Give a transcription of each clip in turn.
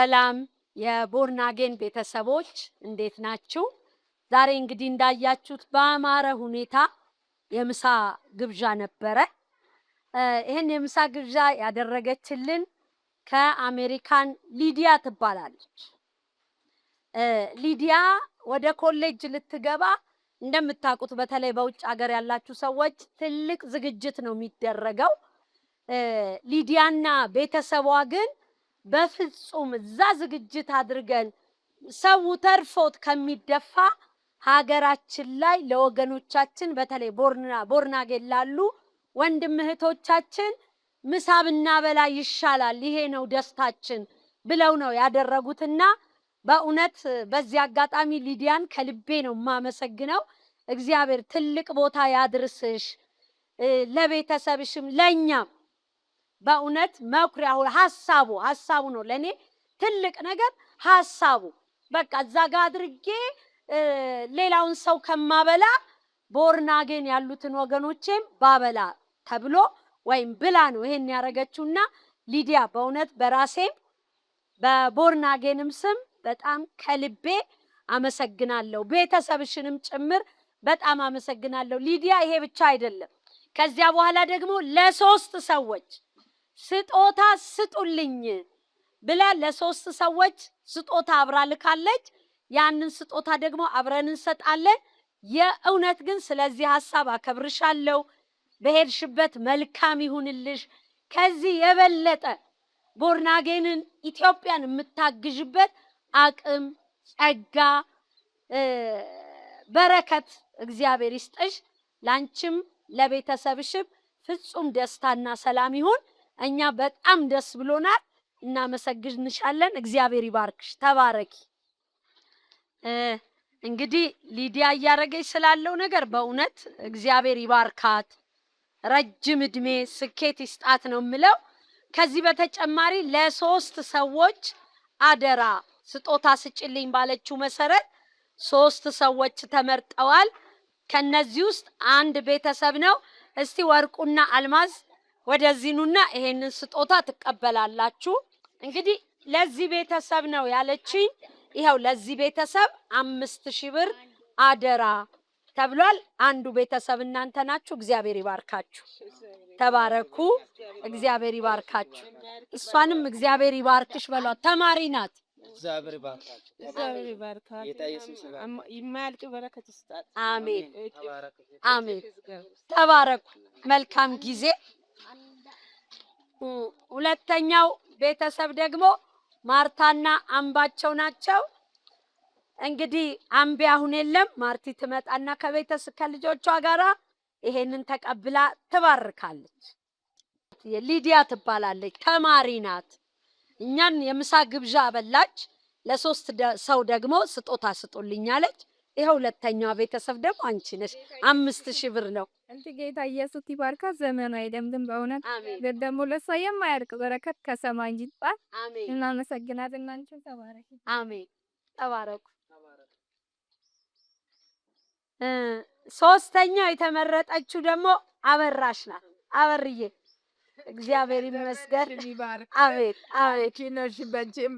ሰላም የቦርናጌን ቤተሰቦች እንዴት ናችሁ? ዛሬ እንግዲህ እንዳያችሁት በአማረ ሁኔታ የምሳ ግብዣ ነበረ። ይሄን የምሳ ግብዣ ያደረገችልን ከአሜሪካን ሊዲያ ትባላለች። ሊዲያ ወደ ኮሌጅ ልትገባ እንደምታውቁት በተለይ በውጭ ሀገር ያላችሁ ሰዎች ትልቅ ዝግጅት ነው የሚደረገው። ሊዲያና ቤተሰቧ ግን በፍጹም እዛ ዝግጅት አድርገን ሰው ተርፎት ከሚደፋ ሀገራችን ላይ ለወገኖቻችን በተለይ ቦርናጌን ላሉ ወንድም እህቶቻችን ምሳ ብናበላ ይሻላል፣ ይሄ ነው ደስታችን ብለው ነው ያደረጉትና በእውነት በዚህ አጋጣሚ ሊዲያን ከልቤ ነው የማመሰግነው። እግዚአብሔር ትልቅ ቦታ ያድርስሽ፣ ለቤተሰብሽም ለኛም በእውነት መኩሪያ ሐሳቡ ነው ለኔ ትልቅ ነገር ሐሳቡ። በቃ እዛ ጋር አድርጌ ሌላውን ሰው ከማበላ ቦርናጌን ያሉትን ወገኖቼም ባበላ ተብሎ ወይም ብላ ነው ይሄን ያረጋችውና ሊዲያ በእውነት በራሴም በቦርናጌንም ስም በጣም ከልቤ አመሰግናለሁ። ቤተሰብሽንም ጭምር በጣም አመሰግናለሁ ሊዲያ። ይሄ ብቻ አይደለም፣ ከዚያ በኋላ ደግሞ ለሶስት ሰዎች ስጦታ ስጡልኝ ብላ ለሶስት ሰዎች ስጦታ አብራ ልካለች። ያንን ስጦታ ደግሞ አብረን እንሰጣለን። የእውነት ግን ስለዚህ ሐሳብ አከብርሻለሁ። በሄድሽበት መልካም ይሁንልሽ። ከዚህ የበለጠ ቦርናጌንን ኢትዮጵያን የምታግዥበት አቅም፣ ጸጋ፣ በረከት እግዚአብሔር ይስጥሽ። ላንቺም ለቤተሰብሽም ፍጹም ደስታና ሰላም ይሁን። እኛ በጣም ደስ ብሎናል፣ እናመሰግንሻለን። እግዚአብሔር ይባርክሽ፣ ተባረኪ። እንግዲህ ሊዲያ እያረገች ስላለው ነገር በእውነት እግዚአብሔር ይባርካት፣ ረጅም እድሜ ስኬት ይስጣት ነው የምለው። ከዚህ በተጨማሪ ለሶስት ሰዎች አደራ ስጦታ ስጭልኝ ባለችው መሰረት ሶስት ሰዎች ተመርጠዋል። ከነዚህ ውስጥ አንድ ቤተሰብ ነው። እስቲ ወርቁና አልማዝ ወደዚህ ኑና ይሄንን ስጦታ ትቀበላላችሁ። እንግዲህ ለዚህ ቤተሰብ ነው ያለችኝ። ይሄው ለዚህ ቤተሰብ 5000 ብር አደራ ተብሏል። አንዱ ቤተሰብ እናንተ ናችሁ። እግዚአብሔር ይባርካችሁ፣ ተባረኩ። እግዚአብሔር ይባርካችሁ። እሷንም እግዚአብሔር ይባርክሽ በሏት። ተማሪ ናት። እግዚአብሔር ይባርካችሁ፣ እግዚአብሔር ይባርካችሁ። ይማልቅ በረከት ይስጣት። አሜን አሜን። ተባረኩ። መልካም ጊዜ። ሁለተኛው ቤተሰብ ደግሞ ማርታና አምባቸው ናቸው። እንግዲህ አምቢ አሁን የለም። ማርቲ ትመጣና ከልጆቿ ጋራ ይሄንን ተቀብላ ትባርካለች። ሊዲያ ትባላለች፣ ተማሪ ናት። እኛን የምሳ ግብዣ አበላች። ለሶስት ሰው ደግሞ ስጦታ ስጡልኛለች። ይሄ ሁለተኛው ቤተሰብ ደግሞ አንቺ ነሽ። 5000 ብር ነው። እንት ጌታ ኢየሱስ ይባርካ። ዘመኑ አይደምድም። በእውነት ደግሞ ለሷ የማያልቅ በረከት ከሰማይ ይጣል። እናመሰግናለን። እናንቺ ተባረኪ። አሜን። ተባረኩ። ሶስተኛው የተመረጠችው ደግሞ አበራሽ ናት። አበርዬ እግዚአብሔር ይመስገን። አቤት አቤት። ነሽ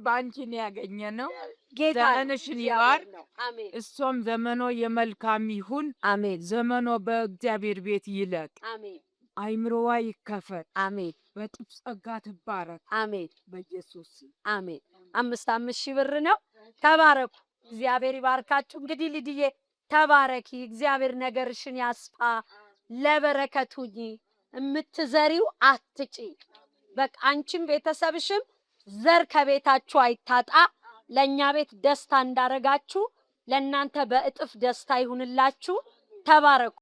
ባንቺን ያገኘ ነው። ጌታ ዘመንሽን ይባርክ። እሷም ዘመኖ የመልካም ይሁን። አሜን። ዘመኖ በእግዚአብሔር ቤት ይለቅ። አሜን። አይምሮዋ ይከፈት። አሜን። በጥፍ ጸጋ ትባረክ። አሜን። በኢየሱስ አሜን። 5000 ብር ነው። ተባረኩ። እግዚአብሔር ይባርካችሁ። እንግዲህ ልድዬ ተባረኪ። እግዚአብሔር ነገርሽን ያስፋ፣ ለበረከት ሁኚ። የምትዘሪው አትጪ። በቃ አንቺም ቤተሰብሽም ዘር ከቤታችሁ አይታጣ። ለኛ ቤት ደስታ እንዳረጋችሁ ለእናንተ በእጥፍ ደስታ ይሁንላችሁ። ተባረኩ።